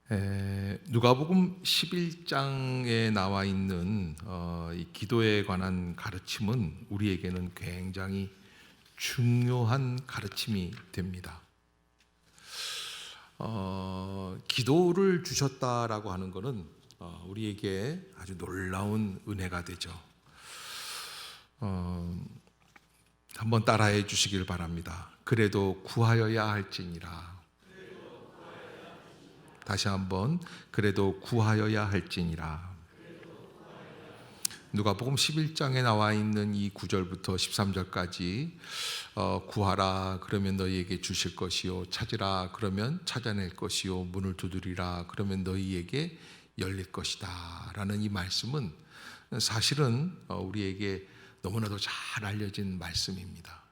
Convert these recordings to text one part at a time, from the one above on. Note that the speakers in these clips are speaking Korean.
누가복음 11장에 나와 있는 이 기도에 관한 가르침은 우리에게는 굉장히 중요한 가르침이 됩니다. 기도를 주셨다라고 하는 것은 우리에게 아주 놀라운 은혜가 되죠. 한번 따라해 주시길 바랍니다. 그래도 구하여야 할지니라. 다시 한번, 그래도 구하여야 할지니라. 누가복음 11장에 나와 있는 이 9절부터 13절까지 구하라 그러면 너희에게 주실 것이요, 찾으라 그러면 찾아낼 것이요, 문을 두드리라 그러면 너희에게 열릴 것이다 라는 이 말씀은 사실은 우리에게 너무나도 잘 알려진 말씀입니다.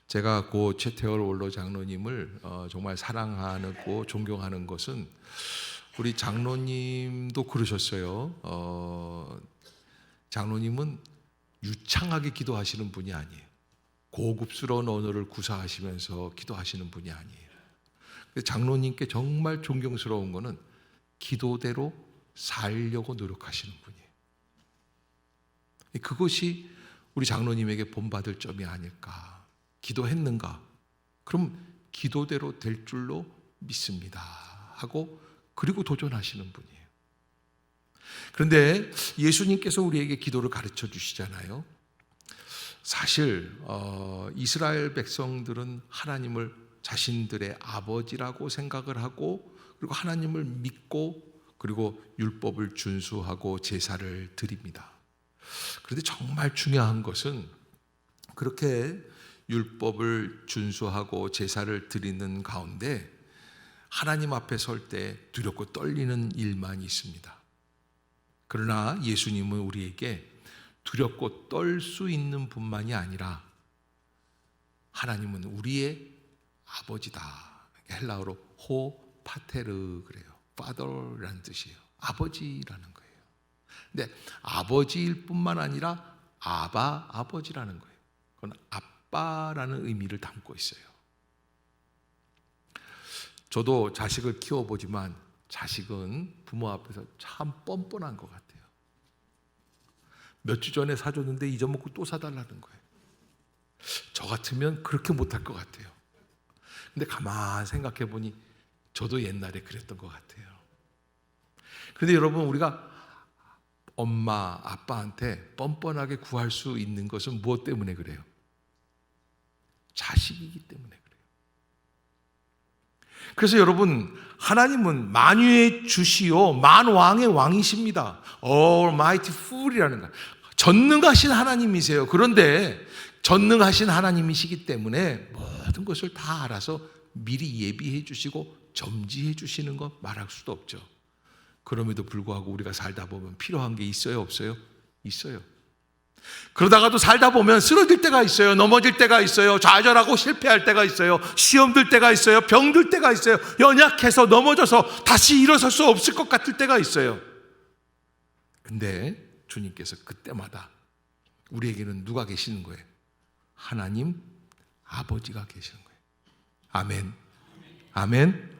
제가 고 최태월 원로 장로님을 정말 사랑하고 존경하는 것은 우리 장로님도 그러셨어요. 장로님은 유창하게 기도하시는 분이 아니에요. 고급스러운 언어를 구사하시면서 기도하시는 분이 아니에요. 장로님께 정말 존경스러운 것은 기도대로 살려고 노력하시는 분이에요. 그것이 우리 장로님에게 본받을 점이 아닐까. 기도했는가? 그럼 기도대로 될 줄로 믿습니다 하고 그리고 도전하시는 분이에요. 그런데 예수님께서 우리에게 기도를 가르쳐 주시잖아요. 사실 이스라엘 백성들은 하나님을 자신들의 아버지라고 생각을 하고 그리고 하나님을 믿고 그리고 율법을 준수하고 제사를 드립니다. 그런데 정말 중요한 것은 그렇게 율법을 준수하고 제사를 드리는 가운데 하나님 앞에 설 때 두렵고 떨리는 일만 있습니다. 그러나 예수님은 우리에게 두렵고 떨 수 있는 분만이 아니라 하나님은 우리의 아버지다. 헬라어로 호 파테르 그래요. Father라는 뜻이에요. 아버지라는 거예요. 근데 아버지일 뿐만 아니라 아버지라는 거예요. 그건 아빠라는 의미를 담고 있어요. 저도 자식을 키워보지만 자식은 부모 앞에서 참 뻔뻔한 것 같아요. 몇 주 전에 사줬는데 잊어먹고 또 사달라는 거예요. 저 같으면 그렇게 못할 것 같아요. 근데 가만 생각해 보니 저도 옛날에 그랬던 것 같아요. 그런데 여러분, 우리가 엄마, 아빠한테 뻔뻔하게 구할 수 있는 것은 무엇 때문에 그래요? 자식이기 때문에 그래요. 그래서 여러분, 하나님은 만유의 주시요 만왕의 왕이십니다. Almighty Fool이라는 거, 전능하신 하나님이세요. 그런데 전능하신 하나님이시기 때문에 모든 것을 다 알아서 미리 예비해 주시고 점지해 주시는 것 말할 수도 없죠. 그럼에도 불구하고 우리가 살다 보면 필요한 게 있어요, 없어요? 있어요. 그러다가도 살다 보면 쓰러질 때가 있어요. 넘어질 때가 있어요. 좌절하고 실패할 때가 있어요. 시험 들 때가 있어요. 병 들 때가 있어요. 연약해서 넘어져서 다시 일어설 수 없을 것 같을 때가 있어요. 근데 주님께서 그때마다 우리에게는 누가 계시는 거예요? 하나님 아버지가 계시는 거예요. 아멘. 아멘.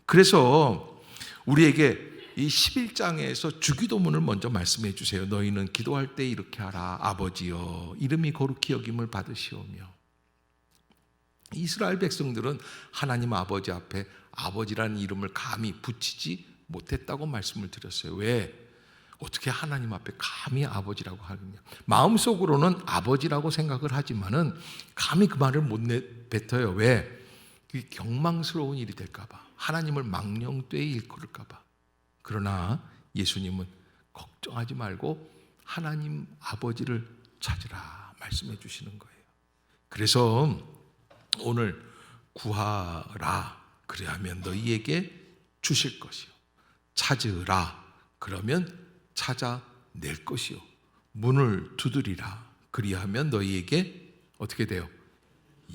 그래서 우리에게 이 11장에서 주기도문을 먼저 말씀해 주세요. 너희는 기도할 때 이렇게 하라. 아버지여, 이름이 거룩히 여김을 받으시오며. 이스라엘 백성들은 하나님 아버지 앞에 아버지라는 이름을 감히 붙이지 못했다고 말씀을 드렸어요. 왜? 어떻게 하나님 앞에 감히 아버지라고 하느냐. 마음속으로는 아버지라고 생각을 하지만은 감히 그 말을 못 내뱉어요. 왜? 그게 경망스러운 일이 될까 봐. 하나님을 망령되이 일컬을까 봐. 그러나 예수님은 걱정하지 말고 하나님 아버지를 찾으라 말씀해 주시는 거예요. 그래서 오늘 구하라 그리하면 너희에게 주실 것이요, 찾으라 그러면 찾아낼 것이요, 문을 두드리라 그리하면 너희에게 어떻게 돼요?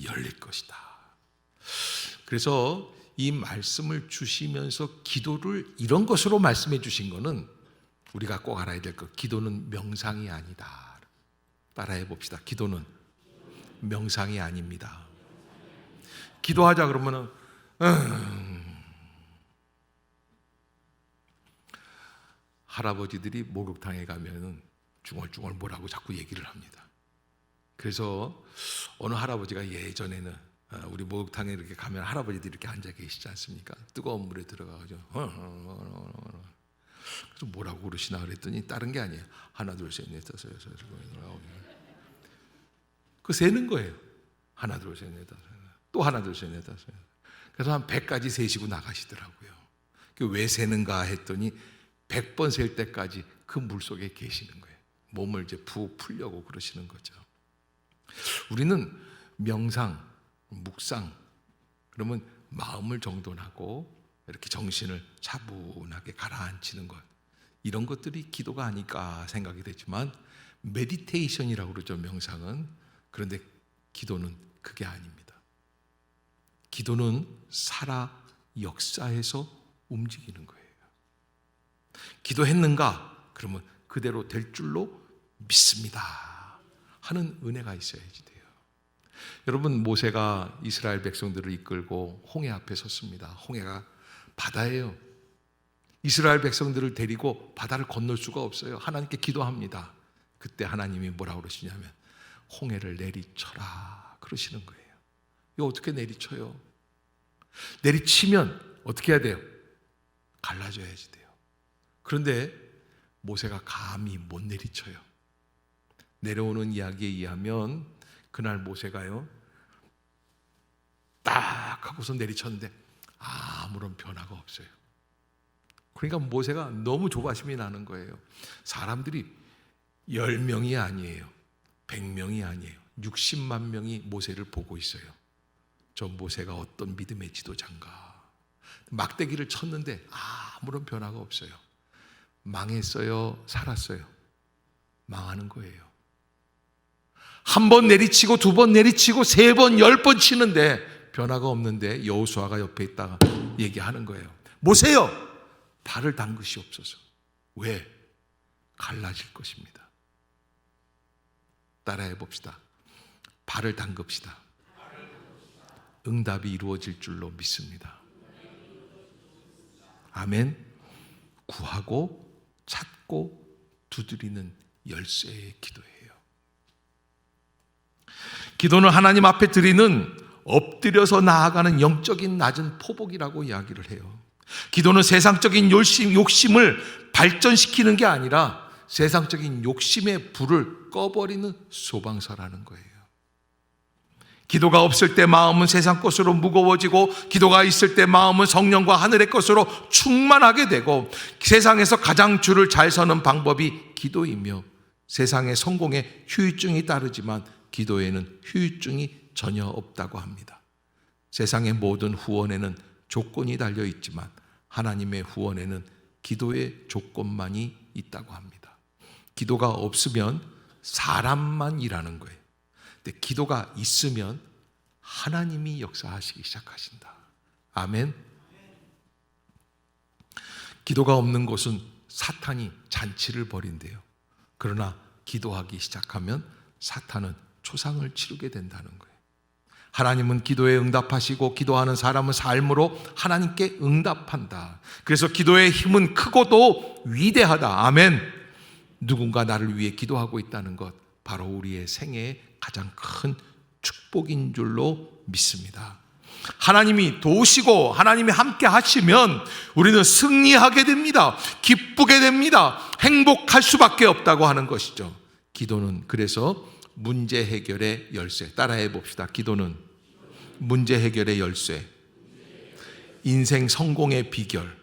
열릴 것이다. 그래서 이 말씀을 주시면서 기도를 이런 것으로 말씀해 주신 것은 우리가 꼭 알아야 될 것, 기도는 명상이 아니다. 따라해 봅시다. 기도는 명상이 아닙니다. 기도하자 그러면은 할아버지들이 목욕탕에 가면은 중얼중얼 뭐라고 자꾸 얘기를 합니다. 그래서 어느 할아버지가 예전에는 우리 목욕탕에 이렇게 가면 할아버지들이 이렇게 앉아 계시지 않습니까? 뜨거운 물에 들어가가지고 그래서 뭐라고 그러시나 그랬더니 다른 게 아니에요. 하나 둘 셋 넷 다섯 여섯 일곱 여덟 아홉 그 세는 거예요. 하나 둘 셋 넷 다섯 또 하나 둘 셋 넷 다섯. 그래서 한 100까지 세시고 나가시더라고요. 왜 세는가 했더니 100번 셀 때까지 그 물속에 계시는 거예요. 몸을 이제 푹 풀려고 그러시는 거죠. 우리는 명상, 묵상, 그러면 마음을 정돈하고 이렇게 정신을 차분하게 가라앉히는 것, 이런 것들이 기도가 아닐까 생각이 되지만 메디테이션이라고 그러죠, 명상은. 그런데 기도는 그게 아닙니다. 기도는 살아 역사에서 움직이는 거예요. 기도했는가? 그러면 그대로 될 줄로 믿습니다 하는 은혜가 있어야지 돼요. 여러분, 모세가 이스라엘 백성들을 이끌고 홍해 앞에 섰습니다. 홍해가 바다예요. 이스라엘 백성들을 데리고 바다를 건널 수가 없어요. 하나님께 기도합니다. 그때 하나님이 뭐라고 그러시냐면 홍해를 내리쳐라 그러시는 거예요. 이거 어떻게 내리쳐요? 내리치면 어떻게 해야 돼요? 갈라져야지 돼요. 그런데 모세가 감히 못 내리쳐요. 내려오는 이야기에 의하면 그날 모세가요 딱 하고서 내리쳤는데 아무런 변화가 없어요. 그러니까 모세가 너무 조바심이 나는 거예요. 사람들이 10명이 아니에요, 100명이 아니에요, 60만 명이 모세를 보고 있어요. 저 모세가 어떤 믿음의 지도자인가. 막대기를 쳤는데 아무런 변화가 없어요. 망했어요, 살았어요? 망하는 거예요. 한 번 내리치고 두 번 내리치고 세 번, 10번 치는데 변화가 없는데 여호수아가 옆에 있다가 얘기하는 거예요. 모세요, 발을 담그시옵소서. 왜? 갈라질 것입니다. 따라해 봅시다. 발을 담급시다. 응답이 이루어질 줄로 믿습니다. 아멘. 구하고 찾고 두드리는 열쇠의 기도예요. 기도는 하나님 앞에 드리는 엎드려서 나아가는 영적인 낮은 포복이라고 이야기를 해요. 기도는 세상적인 욕심을 발전시키는 게 아니라 세상적인 욕심의 불을 꺼버리는 소방서라는 거예요. 기도가 없을 때 마음은 세상 것으로 무거워지고, 기도가 있을 때 마음은 성령과 하늘의 것으로 충만하게 되고, 세상에서 가장 줄을 잘 서는 방법이 기도이며 세상의 성공에 후유증이 따르지만 기도에는 후유증이 전혀 없다고 합니다. 세상의 모든 후원에는 조건이 달려 있지만 하나님의 후원에는 기도의 조건만이 있다고 합니다. 기도가 없으면 사람만 일하는 거예요. 근데 기도가 있으면 하나님이 역사하시기 시작하신다. 아멘. 기도가 없는 곳은 사탄이 잔치를 벌인대요. 그러나 기도하기 시작하면 사탄은 초상을 치르게 된다는 거예요. 하나님은 기도에 응답하시고 기도하는 사람은 삶으로 하나님께 응답한다. 그래서 기도의 힘은 크고도 위대하다. 아멘. 누군가 나를 위해 기도하고 있다는 것, 바로 우리의 생애의 가장 큰 축복인 줄로 믿습니다. 하나님이 도우시고 하나님이 함께 하시면 우리는 승리하게 됩니다. 기쁘게 됩니다. 행복할 수밖에 없다고 하는 것이죠. 기도는 그래서 문제 해결의 열쇠. 따라해 봅시다. 기도는 문제 해결의 열쇠, 인생 성공의 비결,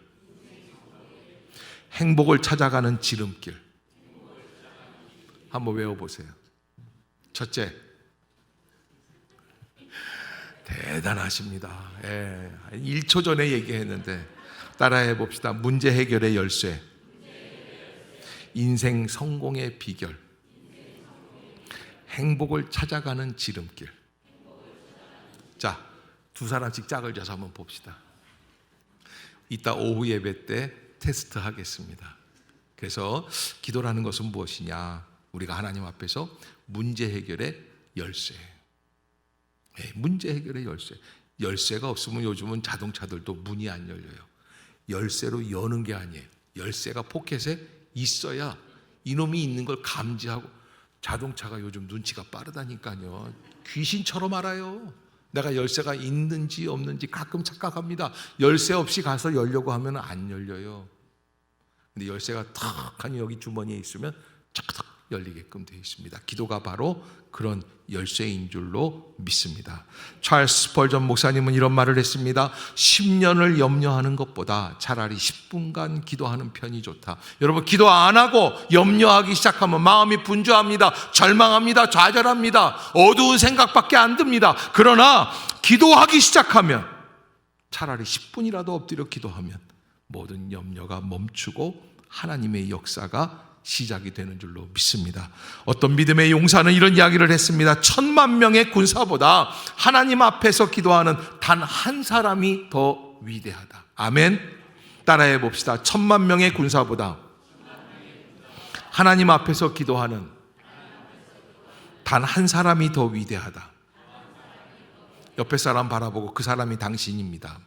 행복을 찾아가는 지름길. 한번 외워보세요. 첫째, 대단하십니다. 1초 전에 얘기했는데 따라해 봅시다. 문제 해결의 열쇠, 인생 성공의 비결, 행복을 찾아가는 지름길. 자, 두 사람씩 짝을 져서 한번 봅시다. 이따 오후 예배 때 테스트 하겠습니다. 그래서 기도라는 것은 무엇이냐? 우리가 하나님 앞에서 문제 해결의 열쇠. 문제 해결의 열쇠. 열쇠가 없으면 요즘은 자동차들도 문이 안 열려요. 열쇠로 여는 게 아니에요. 열쇠가 포켓에 있어야 이놈이 있는 걸 감지하고. 자동차가 요즘 눈치가 빠르다니까요. 귀신처럼 알아요. 내가 열쇠가 있는지 없는지 가끔 착각합니다. 열쇠 없이 가서 열려고 하면 안 열려요. 근데 열쇠가 탁 하니 여기 주머니에 있으면 착착 열리게끔 되어 있습니다. 기도가 바로 그런 열쇠인 줄로 믿습니다. 찰스 스펄전 목사님은 이런 말을 했습니다. 10년을 염려하는 것보다 차라리 10분간 기도하는 편이 좋다. 여러분, 기도 안 하고 염려하기 시작하면 마음이 분주합니다. 절망합니다. 좌절합니다. 어두운 생각밖에 안 듭니다. 그러나 기도하기 시작하면 차라리 10분이라도 엎드려 기도하면 모든 염려가 멈추고 하나님의 역사가 시작이 되는 줄로 믿습니다. 어떤 믿음의 용사는 이런 이야기를 했습니다. 10,000,000명의 군사보다 하나님 앞에서 기도하는 단 한 사람이 더 위대하다. 아멘. 따라해 봅시다. 10,000,000명의 군사보다 하나님 앞에서 기도하는 단 한 사람이 더 위대하다. 옆에 사람 바라보고 그 사람이 당신입니다.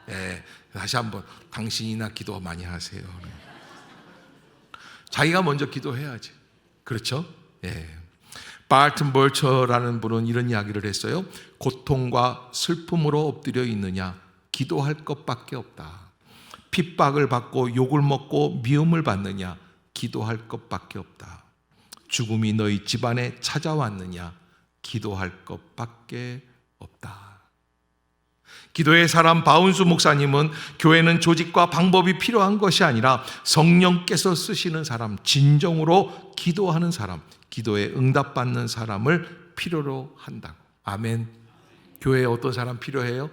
네, 다시 한번 당신이나 기도 많이 하세요. 자기가 먼저 기도해야지. 그렇죠? 예. 바튼 벌처라는 분은 이런 이야기를 했어요. 고통과 슬픔으로 엎드려 있느냐? 기도할 것밖에 없다. 핍박을 받고 욕을 먹고 미움을 받느냐? 기도할 것밖에 없다. 죽음이 너희 집안에 찾아왔느냐? 기도할 것밖에 없다. 기도의 사람 바운수 목사님은 교회는 조직과 방법이 필요한 것이 아니라 성령께서 쓰시는 사람, 진정으로 기도하는 사람, 기도에 응답받는 사람을 필요로 한다고. 아멘. 교회에 어떤 사람 필요해요?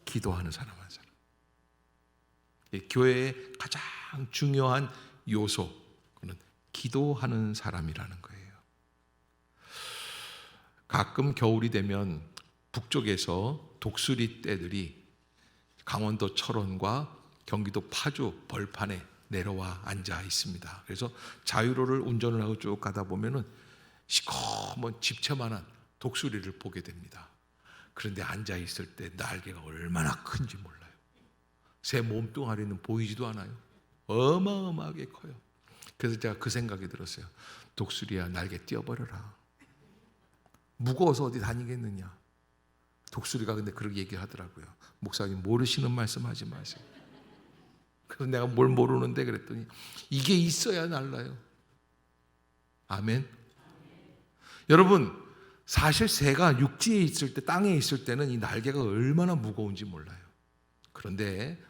기도하는 사람 한 사람. 교회의 가장 중요한 요소, 그는 기도하는 사람이라는 거예요. 가끔 겨울이 되면 북쪽에서 독수리 떼들이 강원도 철원과 경기도 파주 벌판에 내려와 앉아 있습니다. 그래서 자유로를 운전을 하고 쭉 가다 보면은 시커먼 집채만한 독수리를 보게 됩니다. 그런데 앉아 있을 때 날개가 얼마나 큰지 몰라요. 새 몸뚱아리는 보이지도 않아요. 어마어마하게 커요. 그래서 제가 그 생각이 들었어요. 독수리야, 날개 띄어버려라. 무거워서 어디 다니겠느냐. 독수리가 근데 그렇게 얘기하더라고요. 목사님, 모르시는 말씀 하지 마세요. 그래서 내가 뭘 모르는데 그랬더니 이게 있어야 날라요. 아멘. 여러분, 사실 새가 육지에 있을 때, 땅에 있을 때는 이 날개가 얼마나 무거운지 몰라요. 그런데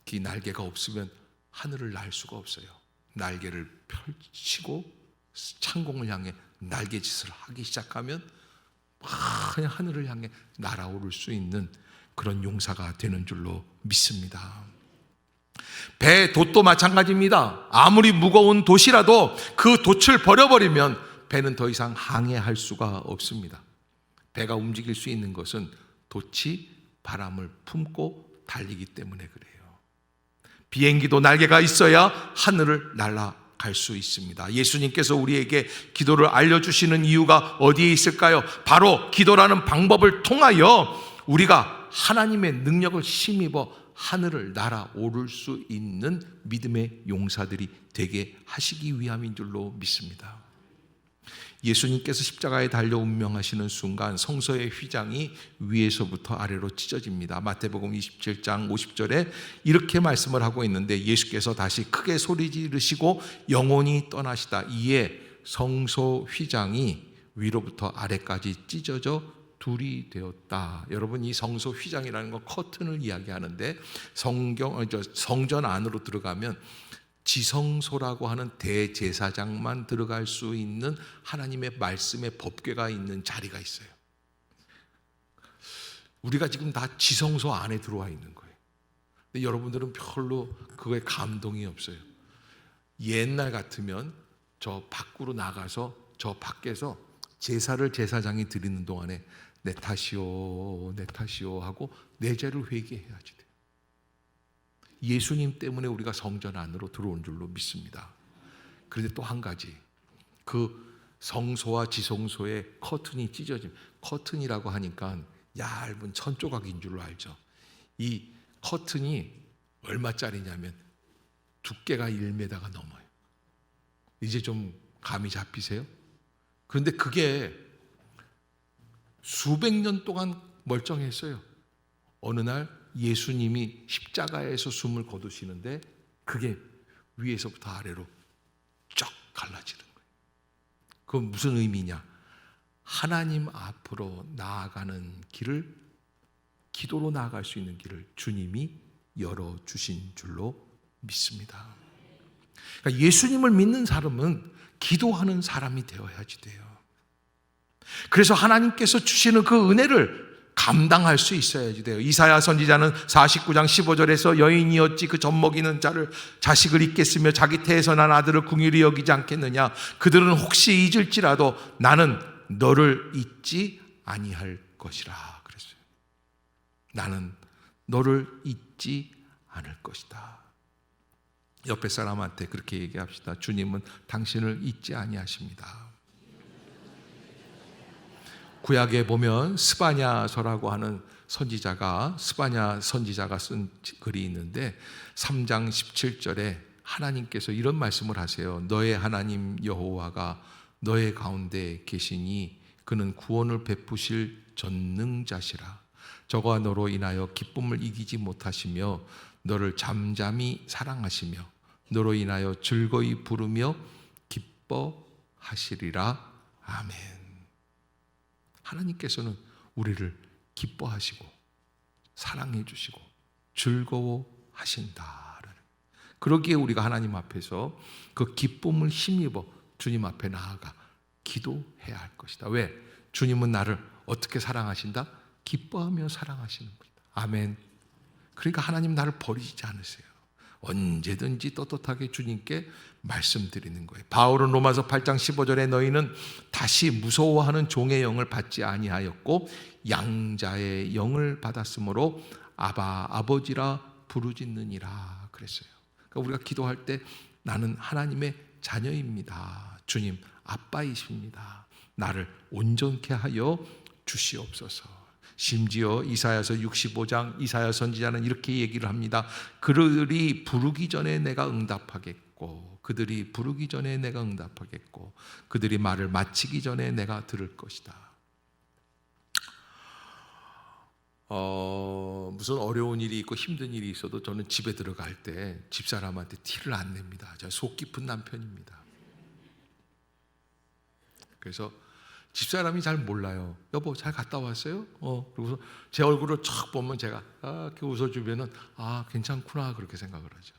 이 날개가 없으면 하늘을 날 수가 없어요. 날개를 펼치고 창공을 향해 날개짓을 하기 시작하면 그냥 하늘을 향해 날아오를 수 있는 그런 용사가 되는 줄로 믿습니다. 배 돛도 마찬가지입니다. 아무리 무거운 돛이라도 그 돛을 버려버리면 배는 더 이상 항해할 수가 없습니다. 배가 움직일 수 있는 것은 돛이 바람을 품고 달리기 때문에 그래요. 비행기도 날개가 있어야 하늘을 날아갈 수 있습니다. 예수님께서 우리에게 기도를 알려주시는 이유가 어디에 있을까요? 바로 기도라는 방법을 통하여 우리가 하나님의 능력을 힘입어 하늘을 날아오를 수 있는 믿음의 용사들이 되게 하시기 위함인 줄로 믿습니다. 예수님께서 십자가에 달려 운명하시는 순간 성소의 휘장이 위에서부터 아래로 찢어집니다. 마태복음 27장 50절에 이렇게 말씀을 하고 있는데, 예수께서 다시 크게 소리 지르시고 영원히 떠나시다. 이에 성소 휘장이 위로부터 아래까지 찢어져 둘이 되었다. 여러분, 이 성소 휘장이라는 건 커튼을 이야기하는데, 성전 안으로 들어가면 지성소라고 하는 대제사장만 들어갈 수 있는 하나님의 말씀의 법궤가 있는 자리가 있어요. 우리가 지금 다 지성소 안에 들어와 있는 거예요. 근데 여러분들은 별로 그거에 감동이 없어요. 옛날 같으면 저 밖으로 나가서 저 밖에서 제사를 제사장이 드리는 동안에 내 탓이요, 내 탓이요 하고 내 죄를 회개해야지 돼요. 예수님 때문에 우리가 성전 안으로 들어온 줄로 믿습니다. 그런데 또 한 가지, 그 성소와 지성소의 커튼이 찢어짐. 커튼이라고 하니까 얇은 천조각인 줄로 알죠. 이 커튼이 얼마짜리냐면 두께가 1m가 넘어요. 이제 좀 감이 잡히세요? 그런데 그게 수백 년 동안 멀쩡했어요. 어느 날 예수님이 십자가에서 숨을 거두시는데 그게 위에서부터 아래로 쫙 갈라지는 거예요. 그건 무슨 의미냐? 하나님 앞으로 나아가는 길을, 기도로 나아갈 수 있는 길을 주님이 열어주신 줄로 믿습니다. 그러니까 예수님을 믿는 사람은 기도하는 사람이 되어야지 돼요. 그래서 하나님께서 주시는 그 은혜를 감당할 수 있어야지 돼요. 이사야 선지자는 49장 15절에서 여인이었지 그 젖먹이는 자식을 잊겠으며 자기 태에서 난 아들을 긍휼히 여기지 않겠느냐. 그들은 혹시 잊을지라도 나는 너를 잊지 아니할 것이라 그랬어요. 나는 너를 잊지 않을 것이다. 옆에 사람한테 그렇게 얘기합시다. 주님은 당신을 잊지 아니하십니다. 구약에 보면 스바냐서라고 하는 스바냐 선지자가 쓴 글이 있는데 3장 17절에 하나님께서 이런 말씀을 하세요. 너의 하나님 여호와가 너의 가운데 계시니 그는 구원을 베푸실 전능자시라. 저가 너로 인하여 기쁨을 이기지 못하시며 너를 잠잠히 사랑하시며 너로 인하여 즐거이 부르며 기뻐하시리라. 아멘. 하나님께서는 우리를 기뻐하시고 사랑해 주시고 즐거워하신다. 그러기에 우리가 하나님 앞에서 그 기쁨을 힘입어 주님 앞에 나아가 기도해야 할 것이다. 왜? 주님은 나를 어떻게 사랑하신다? 기뻐하며 사랑하시는 것이다. 아멘. 그러니까 하나님 나를 버리지 않으세요. 언제든지 떳떳하게 주님께 말씀드리는 거예요. 바울은 로마서 8장 15절에 너희는 다시 무서워하는 종의 영을 받지 아니하였고 양자의 영을 받았으므로 아바 아버지라 부르짖느니라 그랬어요. 그러니까 우리가 기도할 때 나는 하나님의 자녀입니다. 주님 아빠이십니다. 나를 온전케 하여 주시옵소서. 심지어 이사야서 65장 이사야 선지자는 이렇게 얘기를 합니다. 그들이 부르기 전에 내가 응답하겠고 그들이 부르기 전에 내가 응답하겠고 그들이 말을 마치기 전에 내가 들을 것이다. 무슨 어려운 일이 있고 힘든 일이 있어도 저는 집에 들어갈 때 집사람한테 티를 안 냅니다. 제가 속 깊은 남편입니다. 그래서 집사람이 잘 몰라요. 여보 잘 갔다 왔어요? 그리고서 제 얼굴을 척 보면 제가 이렇게 웃어주면은 괜찮구나 그렇게 생각을 하죠.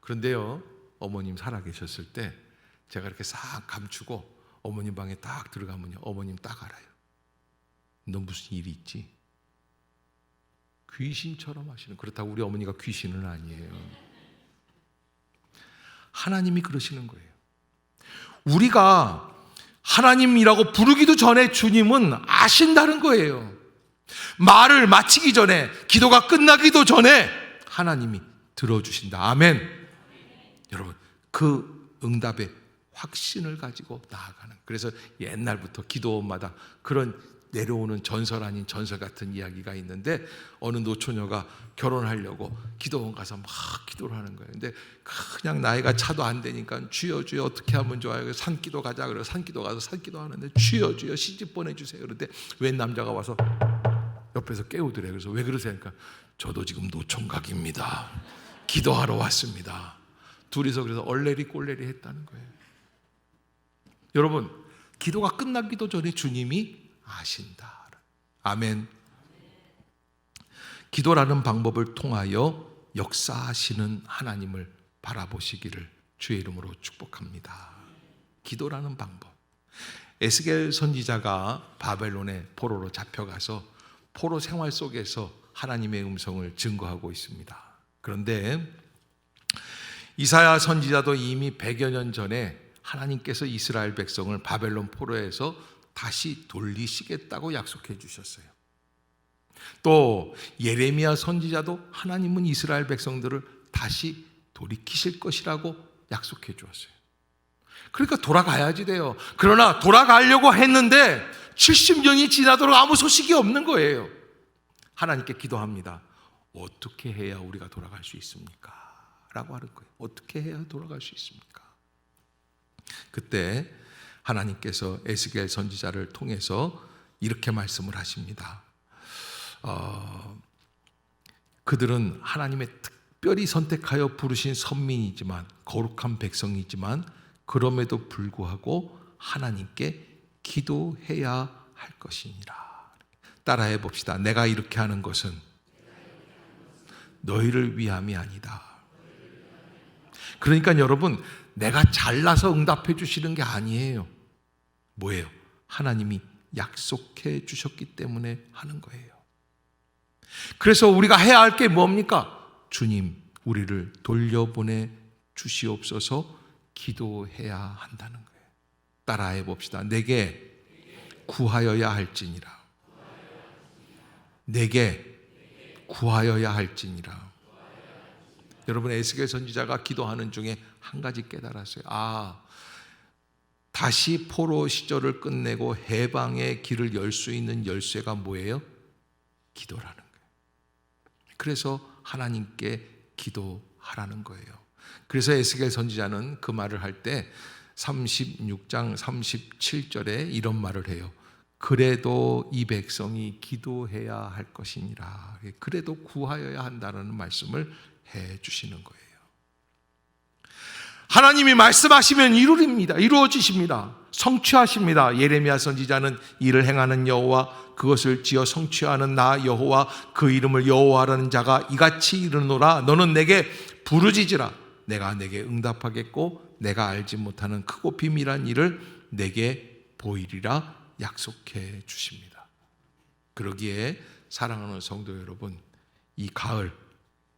그런데요 어머님 살아계셨을 때 제가 이렇게 싹 감추고 어머님 방에 딱 들어가면요 어머님 딱 알아요. 너 무슨 일이 있지? 귀신처럼 하시는. 그렇다고 우리 어머니가 귀신은 아니에요. 하나님이 그러시는 거예요. 우리가 하나님이라고 부르기도 전에 주님은 아신다는 거예요. 말을 마치기 전에, 기도가 끝나기도 전에 하나님이 들어주신다. 아멘. 여러분, 그 응답의 확신을 가지고 나아가는. 그래서 옛날부터 기도원마다 그런 내려오는 전설 아닌 전설 같은 이야기가 있는데 어느 노처녀가 결혼하려고 기도원 가서 막 기도를 하는 거예요. 근데 그냥 나이가 차도 안 되니까 주여 주여 어떻게 하면 좋아요? 산기도 가자. 그래서 산기도 가서 산기도 하는데 주여 주여 시집 보내주세요. 그런데 웬 남자가 와서 옆에서 깨우더래요. 그래서 왜 그러세요? 그러니까 저도 지금 노총각입니다. 기도하러 왔습니다. 둘이서 그래서 얼레리 꼴레리 했다는 거예요. 여러분, 기도가 끝나기도 전에 주님이 아신다. 아멘. 기도라는 방법을 통하여 역사하시는 하나님을 바라보시기를 주의 이름으로 축복합니다. 기도라는 방법. 에스겔 선지자가 바벨론의 포로로 잡혀가서 포로 생활 속에서 하나님의 음성을 증거하고 있습니다. 그런데 이사야 선지자도 이미 100여 년 전에 하나님께서 이스라엘 백성을 바벨론 포로에서 다시 돌리시겠다고 약속해 주셨어요. 또 예레미야 선지자도 하나님은 이스라엘 백성들을 다시 돌이키실 것이라고 약속해 주었어요. 그러니까 돌아가야지 돼요. 그러나 돌아가려고 했는데 70년이 지나도록 아무 소식이 없는 거예요. 하나님께 기도합니다. 어떻게 해야 우리가 돌아갈 수 있습니까? 라고 하는 거예요. 어떻게 해야 돌아갈 수 있습니까? 그때 하나님께서 에스겔 선지자를 통해서 이렇게 말씀을 하십니다. 그들은 하나님의 특별히 선택하여 부르신 선민이지만, 거룩한 백성이지만, 그럼에도 불구하고 하나님께 기도해야 할 것이니라. 따라해 봅시다. 내가 이렇게 하는 것은 너희를 위함이 아니다. 그러니까 여러분, 내가 잘나서 응답해 주시는 게 아니에요. 뭐예요? 하나님이 약속해 주셨기 때문에 하는 거예요. 그래서 우리가 해야 할 게 뭡니까? 주님, 우리를 돌려보내 주시옵소서 기도해야 한다는 거예요. 따라해 봅시다. 내게 구하여야 할지니라. 내게 구하여야 할지니라. 여러분, 에스겔 선지자가 기도하는 중에 한 가지 깨달았어요. 다시 포로 시절을 끝내고 해방의 길을 열 수 있는 열쇠가 뭐예요? 기도라는 거예요. 그래서 하나님께 기도하라는 거예요. 그래서 에스겔 선지자는 그 말을 할 때 36장 37절에 이런 말을 해요. 그래도 이 백성이 기도해야 할 것이니라. 그래도 구하여야 한다는 말씀을 해 주시는 거예요. 하나님이 말씀하시면 이루어지십니다. 성취하십니다. 예레미야 선지자는 이를 행하는 여호와, 그것을 지어 성취하는 나 여호와, 그 이름을 여호와라는 자가 이같이 이르노라. 너는 내게 부르짖으라. 내가 내게 응답하겠고 내가 알지 못하는 크고 비밀한 일을 내게 보이리라 약속해 주십니다. 그러기에 사랑하는 성도 여러분, 이 가을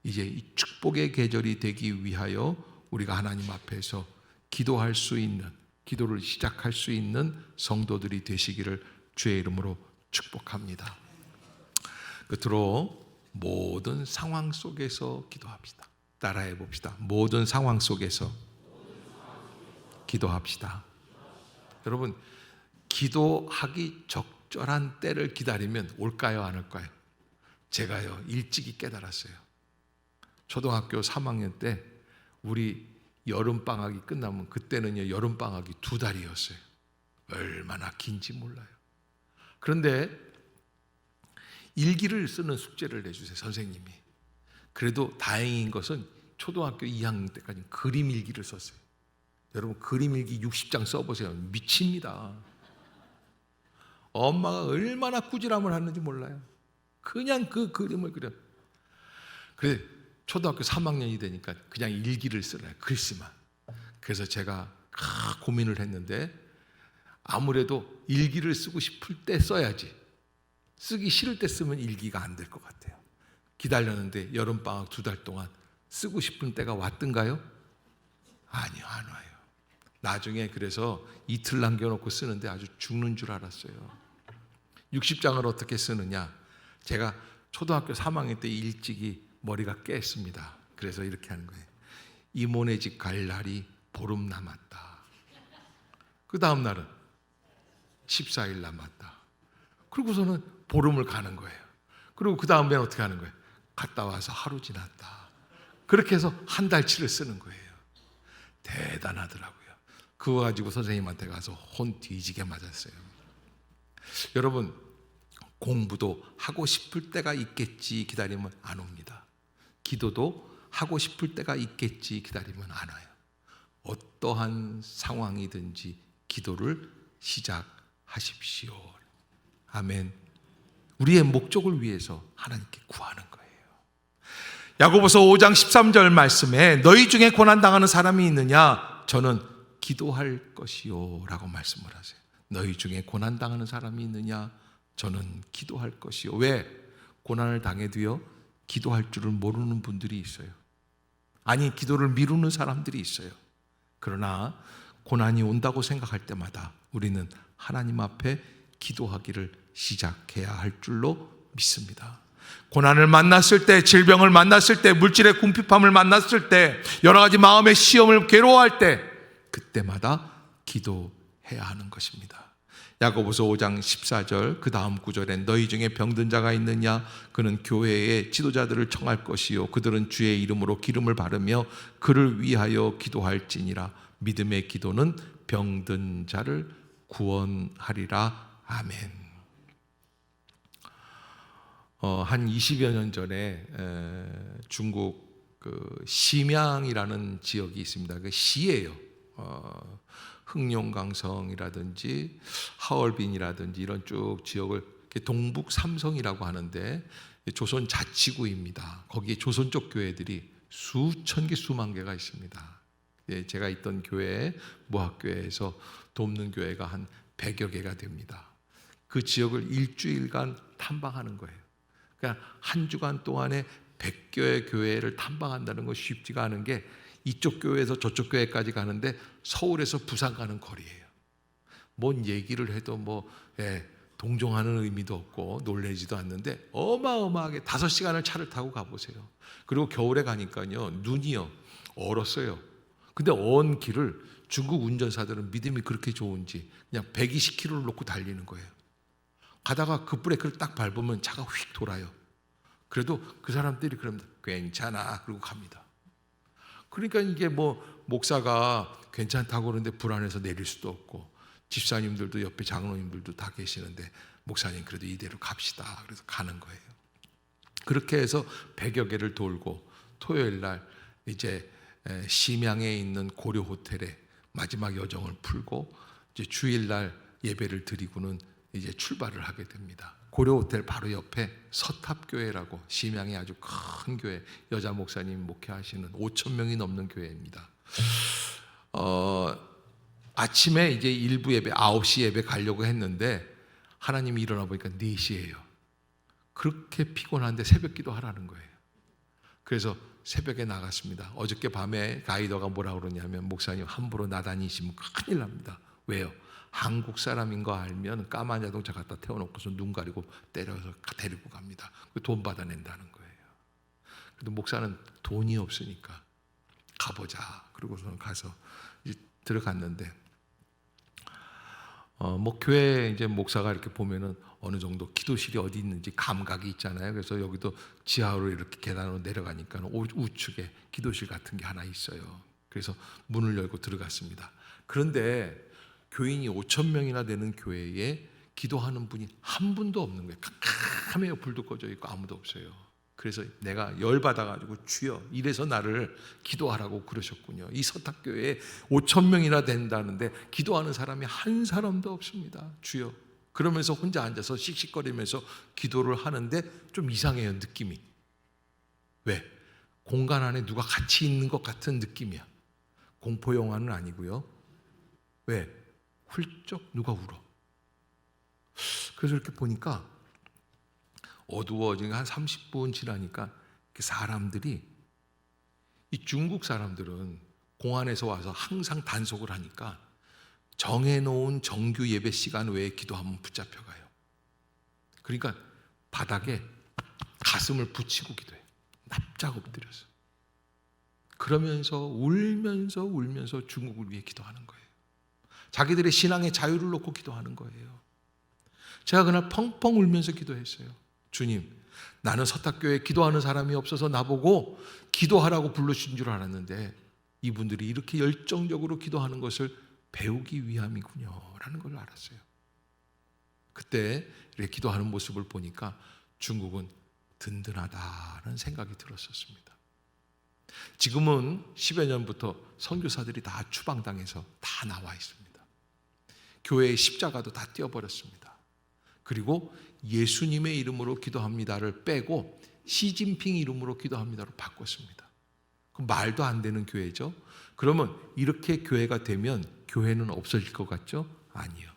이제 이 축복의 계절이 되기 위하여 우리가 하나님 앞에서 기도할 수 있는, 기도를 시작할 수 있는 성도들이 되시기를 주의 이름으로 축복합니다. 끝으로 모든 상황 속에서 기도합시다. 따라해 봅시다. 모든 상황 속에서 기도합시다. 여러분, 기도하기 적절한 때를 기다리면 올까요, 안 올까요? 제가요, 일찍이 깨달았어요. 초등학교 3학년 때 우리 여름방학이 끝나면, 그때는요 여름방학이 2달이었어요. 얼마나 긴지 몰라요. 그런데 일기를 쓰는 숙제를 내주세요, 선생님이. 그래도 다행인 것은 초등학교 2학년 때까지 그림 일기를 썼어요. 여러분, 그림 일기 60장 써보세요. 미칩니다. 엄마가 얼마나 꾸지람을 하는지 몰라요. 그냥 그 그림을 그려. 그래, 초등학교 3학년이 되니까 그냥 일기를 쓰라요, 글씨만. 그래서 제가 고민을 했는데, 아무래도 일기를 쓰고 싶을 때 써야지, 쓰기 싫을 때 쓰면 일기가 안 될 것 같아요. 기다렸는데 여름방학 2달 동안 쓰고 싶은 때가 왔던가요? 아니요, 안 와요. 나중에 그래서 이틀 남겨놓고 쓰는데 아주 죽는 줄 알았어요. 60장을 어떻게 쓰느냐, 제가 초등학교 3학년 때 일찍이 머리가 깼습니다. 그래서 이렇게 하는 거예요. 이모네 집 갈 날이 보름 남았다. 그 다음 날은 14일 남았다. 그리고서는 보름을 가는 거예요. 그리고 그 다음에는 어떻게 하는 거예요? 갔다 와서 하루 지났다. 그렇게 해서 한 달치를 쓰는 거예요. 대단하더라고요. 그거 가지고 선생님한테 가서 혼 뒤지게 맞았어요. 여러분, 공부도 하고 싶을 때가 있겠지 기다리면 안 옵니다. 기도도 하고 싶을 때가 있겠지 기다리면 안 와요. 어떠한 상황이든지 기도를 시작하십시오. 아멘. 우리의 목적을 위해서 하나님께 구하는 거예요. 야고보서 5장 13절 말씀에 너희 중에 고난당하는 사람이 있느냐? 저는 기도할 것이요 라고 말씀을 하세요. 너희 중에 고난당하는 사람이 있느냐? 저는 기도할 것이요. 왜? 고난을 당해도요 기도할 줄을 모르는 분들이 있어요. 아니, 기도를 미루는 사람들이 있어요. 그러나 고난이 온다고 생각할 때마다 우리는 하나님 앞에 기도하기를 시작해야 할 줄로 믿습니다. 고난을 만났을 때, 질병을 만났을 때, 물질의 궁핍함을 만났을 때, 여러 가지 마음의 시험을 괴로워할 때, 그때마다 기도해야 하는 것입니다. 야고보서 5장 14절 그 다음 구절에 너희 중에 병든 자가 있느냐 그는 교회의 지도자들을 청할 것이요 그들은 주의 이름으로 기름을 바르며 그를 위하여 기도할지니라. 믿음의 기도는 병든 자를 구원하리라. 아멘. 한 20여 년 전에 중국 그 심양이라는 지역이 있습니다. 그 시예요. 흑룡강성이라든지 하얼빈이라든지 이런 쭉 지역을 동북 삼성이라고 하는데 조선 자치구입니다. 거기에 조선 쪽 교회들이 수천 개 수만 개가 있습니다. 제가 있던 교회 모학교회에서 돕는 교회가 한 100여 개가 됩니다. 그 지역을 일주일간 탐방하는 거예요. 그러니까 한 주간 동안에 100개의 교회를 탐방한다는 건 쉽지가 않은 게 이쪽 교회에서 저쪽 교회까지 가는데 서울에서 부산 가는 거리예요. 뭔 얘기를 해도 동정하는 의미도 없고 놀래지도 않는데 어마어마하게 5시간을 차를 타고 가보세요. 그리고 겨울에 가니까요 눈이요 얼었어요. 근데 언 길을 중국 운전사들은 믿음이 그렇게 좋은지 그냥 120km를 놓고 달리는 거예요. 가다가 그 브레이크를 딱 밟으면 차가 휙 돌아요. 그래도 그 사람들이 그럽니다. 괜찮아. 그러고 갑니다. 그러니까 이게 목사가 괜찮다고 그러는데 불안해서 내릴 수도 없고 집사님들도 옆에 장로님들도 다 계시는데 목사님 그래도 이대로 갑시다. 그래서 가는 거예요. 그렇게 해서 100여 개를 돌고 토요일 날 이제 심양에 있는 고려 호텔에 마지막 여정을 풀고 이제 주일 날 예배를 드리고는 이제 출발을 하게 됩니다. 고려 호텔 바로 옆에 서탑교회라고 심양의 아주 큰 교회, 여자 목사님 목회하시는 5,000명이 넘는 교회입니다. 아침에 이제 일부 예배 9시 예배 가려고 했는데 하나님이 일어나 보니까 4시예요. 그렇게 피곤한데 새벽 기도하라는 거예요. 그래서 새벽에 나갔습니다. 어저께 밤에 가이더가 뭐라 그러냐면 목사님 함부로 나다니시면 큰일 납니다. 왜요? 한국 사람인 거 알면 까만 자동차 갖다 태워놓고서 눈 가리고 때려서 데리고 갑니다. 돈 받아낸다는 거예요. 근데 목사는 돈이 없으니까 가보자. 그러고서는 가서 이제 들어갔는데 교회 이제 목사가 이렇게 보면은 어느 정도 기도실이 어디 있는지 감각이 있잖아요. 그래서 여기도 지하로 이렇게 계단으로 내려가니까 우측에 기도실 같은 게 하나 있어요. 그래서 문을 열고 들어갔습니다. 그런데 교인이 5,000명이나 되는 교회에 기도하는 분이 한 분도 없는 거예요. 캄캄해요. 불도 꺼져 있고 아무도 없어요. 그래서 내가 열받아가지고 주여 이래서 나를 기도하라고 그러셨군요. 이 서탁교회에 5,000명이나 된다는데 기도하는 사람이 한 사람도 없습니다. 주여. 그러면서 혼자 앉아서 씩씩거리면서 기도를 하는데 좀 이상해요. 느낌이. 왜? 공간 안에 누가 같이 있는 것 같은 느낌이야. 공포 영화는 아니고요. 왜? 훌쩍 누가 울어. 그래서 이렇게 보니까 어두워지는 한 30분 지나니까 사람들이 이 중국 사람들은 공안에서 와서 항상 단속을 하니까 정해놓은 정규 예배 시간 외에 기도하면 붙잡혀가요. 그러니까 바닥에 가슴을 붙이고 기도해요. 납작 엎드려서. 그러면서 울면서 중국을 위해 기도하는 거예요. 자기들의 신앙의 자유를 놓고 기도하는 거예요. 제가 그날 펑펑 울면서 기도했어요. 주님, 나는 서탁교회에 기도하는 사람이 없어서 나보고 기도하라고 부르신 줄 알았는데 이분들이 이렇게 열정적으로 기도하는 것을 배우기 위함이군요 라는 걸 알았어요. 그때 이렇게 기도하는 모습을 보니까 중국은 든든하다는 생각이 들었었습니다. 지금은 10여 년부터 선교사들이 다 추방당해서 다 나와 있습니다. 교회의 십자가도 다 떼어버렸습니다. 그리고 예수님의 이름으로 기도합니다를 빼고 시진핑 이름으로 기도합니다로 바꿨습니다. 그럼 말도 안 되는 교회죠. 그러면 이렇게 교회가 되면 교회는 없어질 것 같죠? 아니요.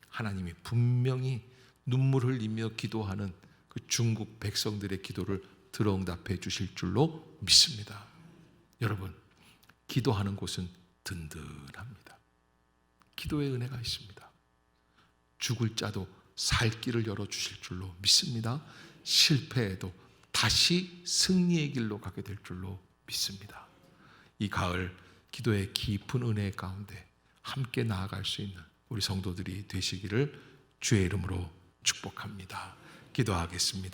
하나님이 분명히 눈물 흘리며 기도하는 그 중국 백성들의 기도를 들어응답해 주실 줄로 믿습니다. 여러분, 기도하는 곳은 든든합니다. 기도의 은혜가 있습니다. 죽을 자도 살 길을 열어주실 줄로 믿습니다. 실패해도 다시 승리의 길로 가게 될 줄로 믿습니다. 이 가을 기도의 깊은 은혜 가운데 함께 나아갈 수 있는 우리 성도들이 되시기를 주의 이름으로 축복합니다. 기도하겠습니다.